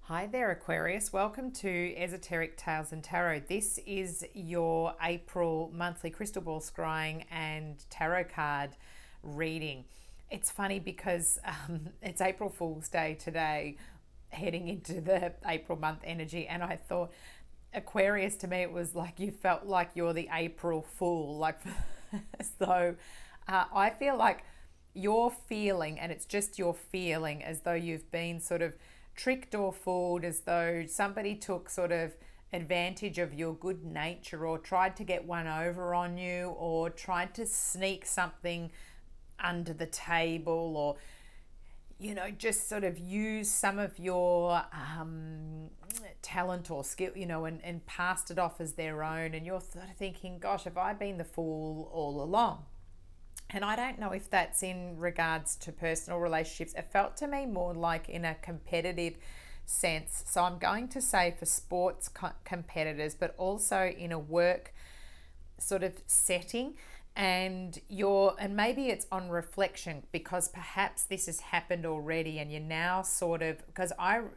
Hi there, Aquarius. Welcome to Esoteric Tales and Tarot. This is your April monthly crystal ball scrying and tarot card reading. It's funny because it's April Fool's Day today, heading into the April month energy, and I thought Aquarius, to me, it was like you felt like you're the April Fool, like so. I feel like you're feeling, and it's just your feeling, as though you've been sort of tricked or fooled, as though somebody took sort of advantage of your good nature or tried to get one over on you or tried to sneak something under the table, or just sort of use some of your talent or skill, and passed it off as their own, and you're sort of thinking, gosh, have I been the fool all along? And I don't know if that's in regards to personal relationships. It felt to me more like in a competitive sense. So I'm going to say for sports competitors, but also in a work sort of setting. And maybe it's on reflection, because perhaps this has happened already and you're now sort of, because I've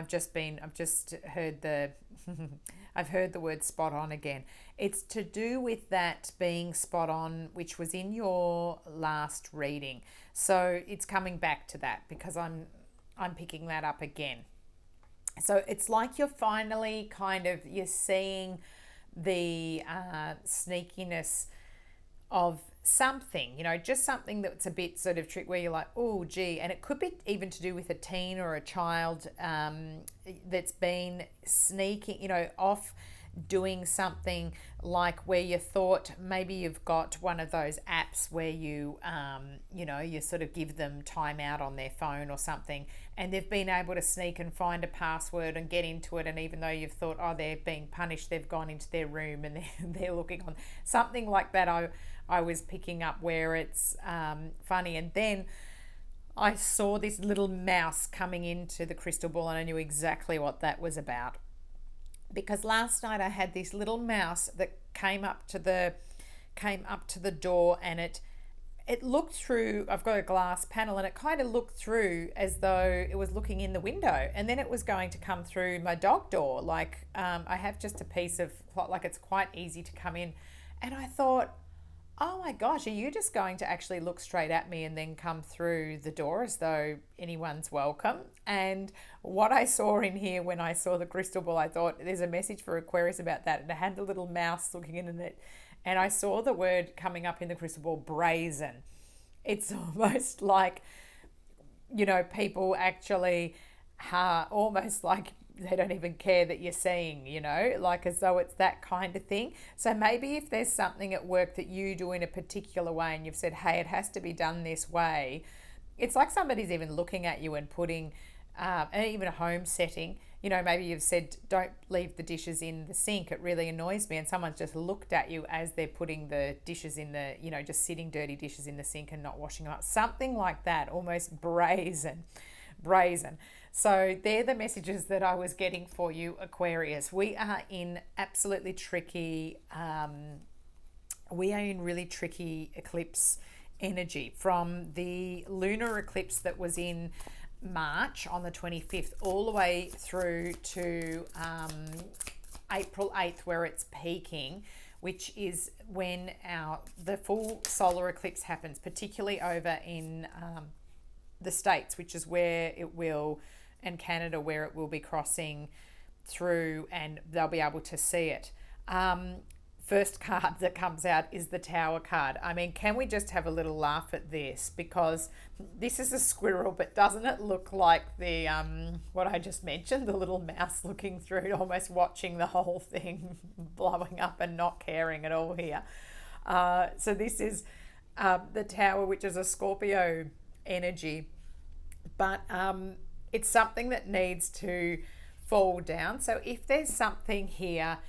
just heard the I've heard the word spot on again. It's to do with that being spot on, which was in your last reading. So it's coming back to that because I'm picking that up again. So it's like you're seeing the sneakiness of something, just something that's a bit sort of trick, where you're like, oh gee. And it could be even to do with a teen or a child that's been sneaking, off doing something, like where you thought maybe you've got one of those apps where you sort of give them time out on their phone or something, and they've been able to sneak and find a password and get into it, and even though you've thought, oh, they're being punished, they've gone into their room and they're looking on something like that. I was picking up where it's funny. And then I saw this little mouse coming into the crystal ball, and I knew exactly what that was about, because last night I had this little mouse that came up to the door, and it looked through. I've got a glass panel, and it kind of looked through as though it was looking in the window, and then it was going to come through my dog door. Like I have just a piece of, like, it's quite easy to come in, and I thought, oh my gosh, are you just going to actually look straight at me and then come through the door as though anyone's welcome? And what I saw in here when I saw the crystal ball, I thought there's a message for Aquarius about that. And it had the little mouse looking in it. And I saw the word coming up in the crystal ball, brazen. It's almost like, people actually almost like they don't even care that you're seeing, like as though it's that kind of thing. So maybe if there's something at work that you do in a particular way and you've said, hey, it has to be done this way, it's like somebody's even looking at you and putting, and even a home setting, maybe you've said, don't leave the dishes in the sink, it really annoys me. And someone's just looked at you as they're putting the dishes in the, just sitting dirty dishes in the sink and not washing them up. Something like that, almost brazen. So they're the messages that I was getting for you, Aquarius. We are in absolutely tricky, really tricky eclipse energy, from the lunar eclipse that was in March on the 25th all the way through to April 8th, where it's peaking, which is when the full solar eclipse happens, particularly over in the States, which is where it will, and Canada, where it will be crossing through, and they'll be able to see it. First card that comes out is the Tower card. I mean, can we just have a little laugh at this? Because this is a squirrel, but doesn't it look like the what I just mentioned, the little mouse looking through, almost watching the whole thing blowing up and not caring at all here. So this is the Tower, which is a Scorpio energy, but it's something that needs to fall down. So if there's something here,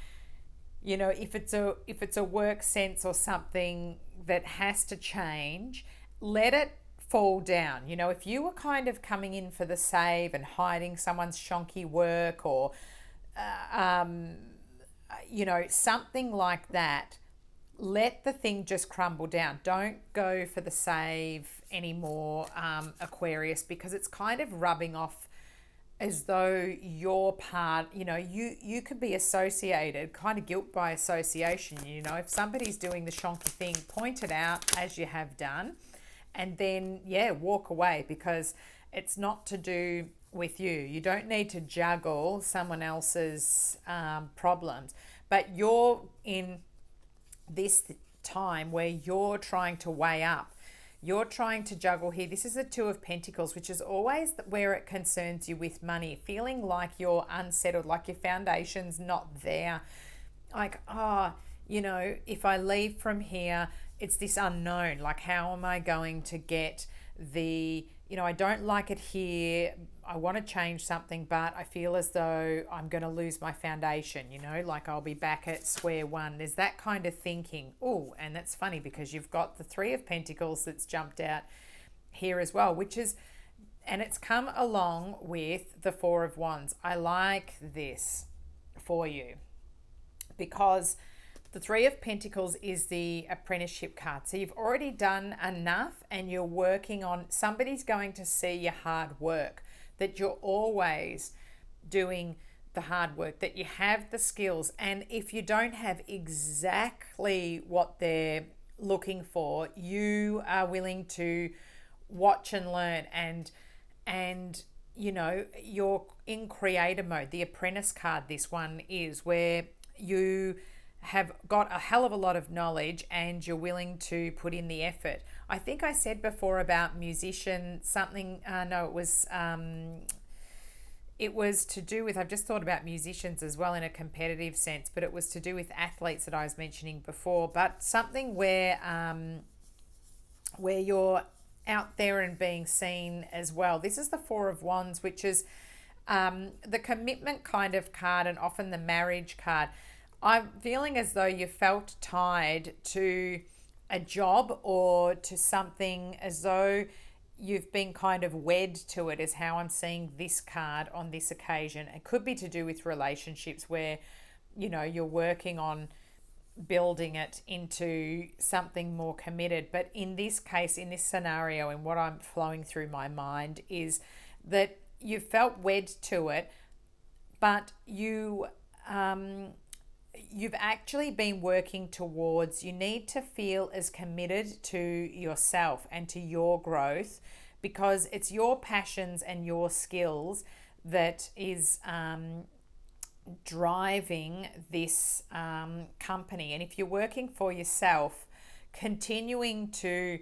if it's a work sense or something that has to change, let it fall down. If you were kind of coming in for the save and hiding someone's shonky work, or something like that, let the thing just crumble down. Don't go for the save anymore, Aquarius, because it's kind of rubbing off as though you're part, you could be associated, kind of guilt by association. If somebody's doing the shonky thing, point it out as you have done, and then walk away, because it's not to do with you. You don't need to juggle someone else's problems, but you're in this time where you're trying to weigh up. You're trying to juggle here. This is a Two of Pentacles, which is always where it concerns you with money, feeling like you're unsettled, like your foundation's not there. Like, if I leave from here, it's this unknown. Like, how am I going to get I don't like it here. I want to change something, but I feel as though I'm going to lose my foundation, like I'll be back at square one. There's that kind of thinking. Oh, and that's funny because you've got the Three of Pentacles that's jumped out here as well, and it's come along with the Four of Wands. I like this for you because the Three of Pentacles is the apprenticeship card. So you've already done enough and you're working on, somebody's going to see your hard work, that you're always doing the hard work, that you have the skills. And if you don't have exactly what they're looking for, you are willing to watch and learn, and you're in creator mode. The apprentice card, this one is, where you have got a hell of a lot of knowledge and you're willing to put in the effort. I think I said before about musician something, it was to do with, I've just thought about musicians as well in a competitive sense, but it was to do with athletes that I was mentioning before, but something where you're out there and being seen as well. This is the Four of Wands, which is the commitment kind of card, and often the marriage card. I'm feeling as though you felt tied to a job or to something, as though you've been kind of wed to it, is how I'm seeing this card on this occasion. It could be to do with relationships where, you're working on building it into something more committed. But in this case, in this scenario, and what I'm flowing through my mind is that you felt wed to it, but you've actually been working towards, you need to feel as committed to yourself and to your growth, because it's your passions and your skills that is driving this company. And if you're working for yourself, continuing to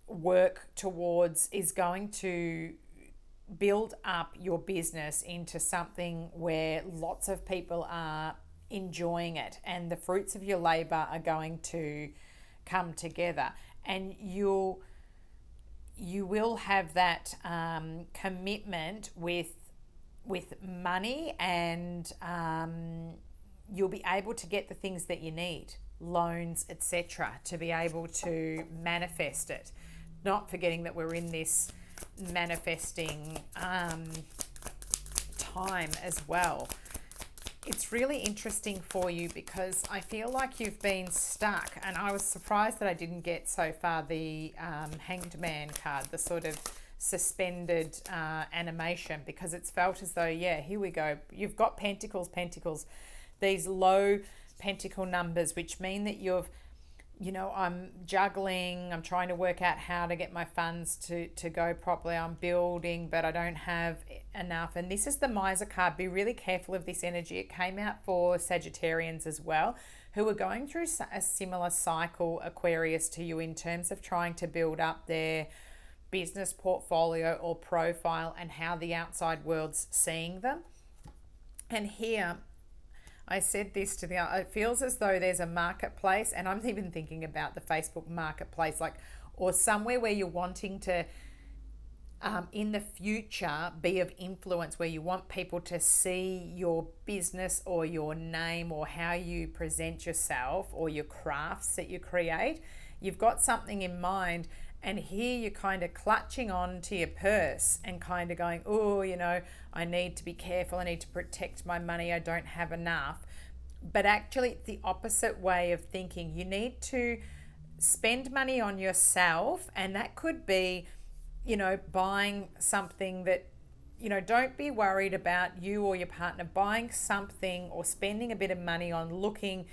work towards is going to build up your business into something where lots of people are enjoying it, and the fruits of your labor are going to come together, and you will have that commitment with money, and you'll be able to get the things that you need, loans, etc., to be able to manifest it. Not forgetting that we're in this manifesting time as well. It's really interesting for you because I feel like you've been stuck, and I was surprised that I didn't get so far the Hanged Man card, the sort of suspended animation, because it's felt as though, here we go. You've got pentacles, these low pentacle numbers, which mean that I'm juggling, I'm trying to work out how to get my funds to go properly, I'm building, but I don't have enough. And this is the Miser card. Be really careful of this energy. It came out for Sagittarians as well, who are going through a similar cycle, Aquarius, to you, in terms of trying to build up their business portfolio or profile and how the outside world's seeing them. And here, I said this to it feels as though there's a marketplace, and I'm even thinking about the Facebook marketplace, or somewhere where you're wanting to, in the future, be of influence, where you want people to see your business or your name or how you present yourself or your crafts that you create. You've got something in mind, and here you're kind of clutching on to your purse and kind of going, I need to be careful, I need to protect my money, I don't have enough. But actually, it's the opposite way of thinking. You need to spend money on yourself, and that could be, buying something that don't be worried about you or your partner buying something or spending a bit of money on looking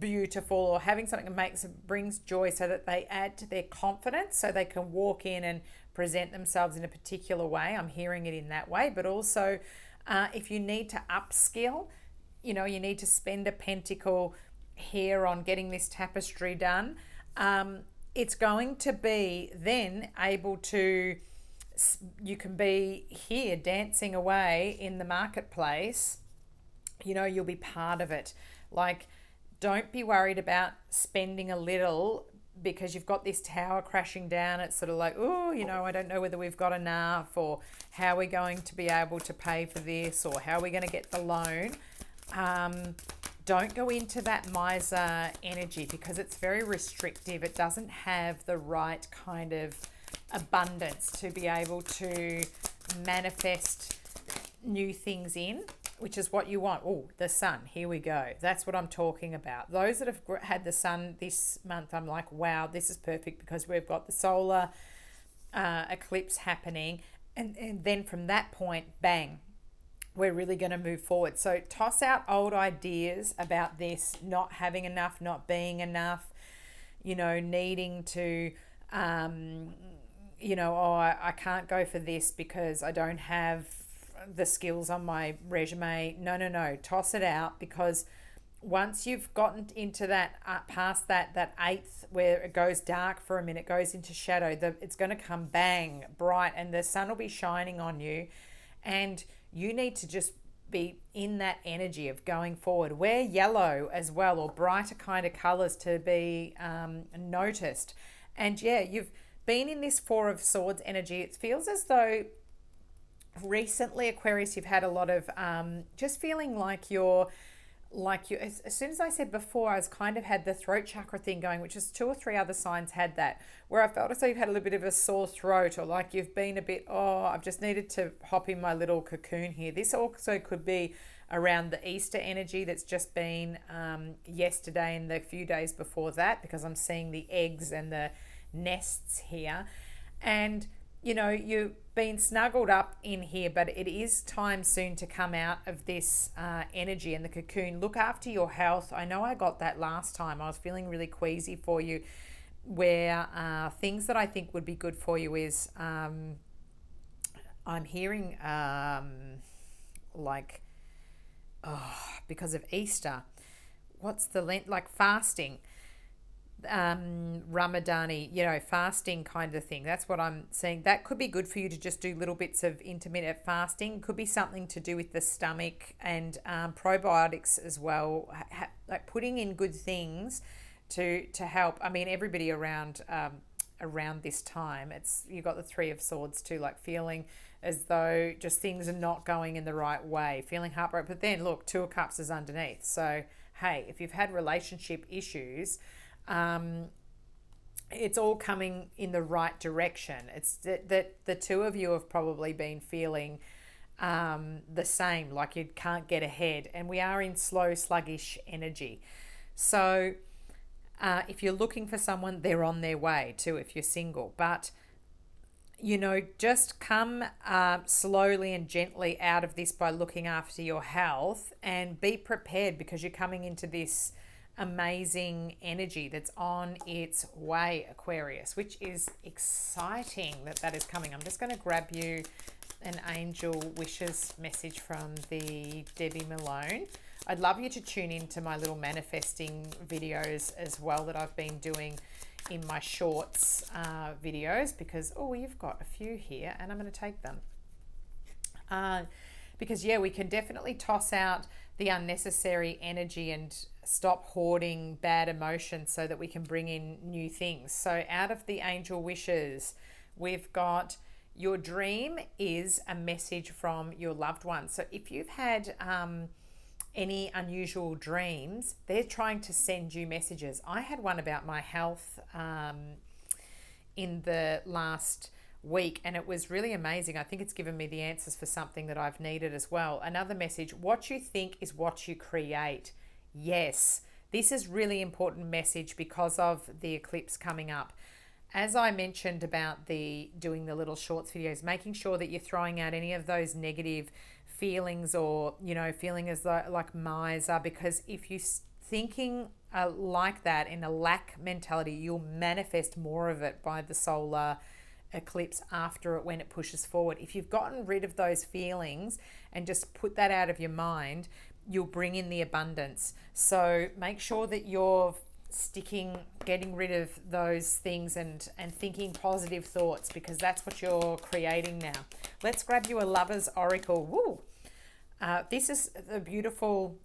beautiful or having something that brings joy, so that they add to their confidence so they can walk in and present themselves in a particular way. I'm hearing it in that way. But also, if you need to upskill, you need to spend a pentacle here on getting this tapestry done. It's going to be then able to, you can be here dancing away in the marketplace. You'll be part of it. Like, don't be worried about spending a little because you've got this tower crashing down. It's sort of like, oh, I don't know whether we've got enough, or how we're going to be able to pay for this, or how we're going to get the loan. Don't go into that miser energy because it's very restrictive. It doesn't have the right kind of abundance to be able to manifest new things in, which is what you want. Oh, the sun, here we go. That's what I'm talking about. Those that have had the sun this month, I'm like, wow, this is perfect because we've got the solar eclipse happening. And then from that point, bang, we're really going to move forward. So toss out old ideas about this, not having enough, not being enough, needing to, I can't go for this because I don't have the skills on my resume. No. Toss it out, because once you've gotten into that, past that eighth where it goes dark for a minute, goes into shadow, it's going to come bang bright and the sun will be shining on you. And you need to just be in that energy of going forward. Wear yellow as well, or brighter kind of colors to be noticed. And yeah, you've been in this Four of Swords energy. It feels as though recently, Aquarius, you've had a lot of just feeling like you're as soon as I said before, I was kind of had the throat chakra thing going, which is 2 or 3 other signs had that, where I felt as though you've had a little bit of a sore throat, or like you've been a bit, I've just needed to hop in my little cocoon here. This also could be around the Easter energy that's just been yesterday and the few days before that, because I'm seeing the eggs and the nests here. And you've been snuggled up in here, but it is time soon to come out of this energy and the cocoon. Look after your health. I know I got that last time. I was feeling really queasy for you, where things that I think would be good for you is, I'm hearing because of Easter, what's the Lent, like fasting, Ramadani, fasting kind of thing. That's what I'm saying. That could be good for you to just do little bits of intermittent fasting. Could be something to do with the stomach and probiotics as well. Like putting in good things to help. I mean, everybody around this time, you got the Three of Swords too, like feeling as though just things are not going in the right way, feeling heartbroken. But then look, Two of Cups is underneath. So hey, if you've had relationship issues, it's all coming in the right direction. It's that the two of you have probably been feeling the same, like you can't get ahead, and we are in slow, sluggish energy. So if you're looking for someone, they're on their way too if you're single. But just come slowly and gently out of this by looking after your health, and be prepared, because you're coming into this amazing energy that's on its way, Aquarius, which is exciting that is coming. I'm just going to grab you an angel wishes message from the Debbie Malone. I'd love you to tune into my little manifesting videos as well that I've been doing in my shorts videos, because you've got a few here and I'm going to take them. Because we can definitely toss out the unnecessary energy and stop hoarding bad emotions so that we can bring in new things. So out of the angel wishes, we've got your dream is a message from your loved one. So if you've had any unusual dreams, they're trying to send you messages. I had one about my health in the last week, and it was really amazing. I think it's given me the answers for something that I've needed as well. Another message: what you think is what you create. Yes, this is really important message because of the eclipse coming up. As I mentioned about the doing the little shorts videos, making sure that you're throwing out any of those negative feelings, or feeling as though like miser, because if you thinking like that in a lack mentality, you'll manifest more of it by the solar eclipse after it, when it pushes forward. If you've gotten rid of those feelings and just put that out of your mind, you'll bring in the abundance. So make sure that you're getting rid of those things and thinking positive thoughts, because that's what you're creating now. Let's grab you a Lover's Oracle. Woo! This is the beautiful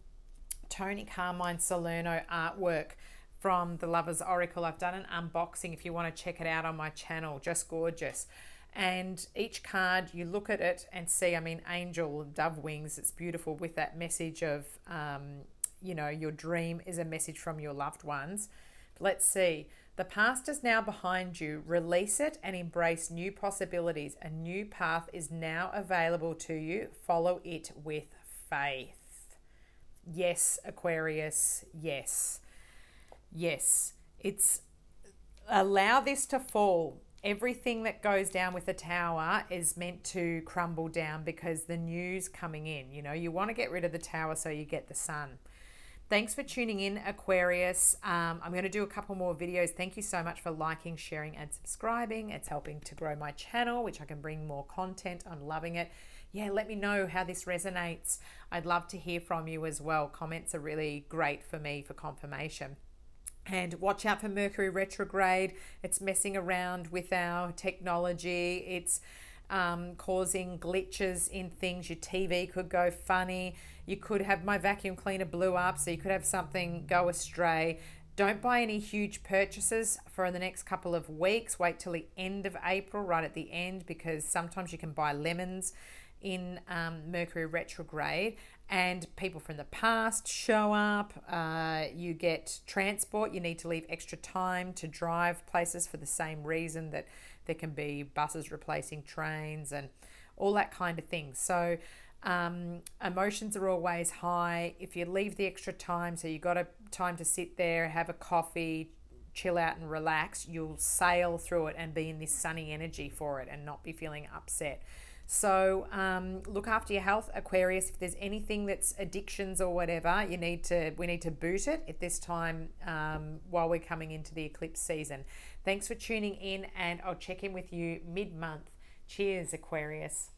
Toni Carmine Salerno artwork from the Lover's Oracle. I've done an unboxing if you want to check it out on my channel. Just gorgeous. And each card, you look at it and see, angel, dove wings. It's beautiful with that message of, your dream is a message from your loved ones. Let's see. The past is now behind you. Release it and embrace new possibilities. A new path is now available to you. Follow it with faith. Yes, Aquarius. Yes. Yes. It's allow this to fall. Everything that goes down with the tower is meant to crumble down, because the new's coming in. You want to get rid of the tower so you get the sun. Thanks for tuning in, Aquarius. I'm going to do a couple more videos. Thank you so much for liking, sharing, and subscribing. It's helping to grow my channel, which I can bring more content. I'm loving it. Yeah, let me know how this resonates. I'd love to hear from you as well. Comments are really great for me for confirmation. And watch out for Mercury retrograde. It's messing around with our technology. It's causing glitches in things. Your TV could go funny. You could have, my vacuum cleaner blew up, so you could have something go astray. Don't buy any huge purchases for the next couple of weeks. Wait till the end of April, right at the end, because sometimes you can buy lemons in Mercury retrograde, and people from the past show up. You get transport. You need to leave extra time to drive places for the same reason that there can be buses replacing trains and all that kind of thing. So emotions are always high. If you leave the extra time, so you got a time to sit there, have a coffee, chill out and relax, you'll sail through it and be in this sunny energy for it and not be feeling upset. So look after your health, Aquarius. If there's anything that's addictions or whatever, we need to boot it at this time while we're coming into the eclipse season. Thanks for tuning in, and I'll check in with you mid-month. Cheers, Aquarius.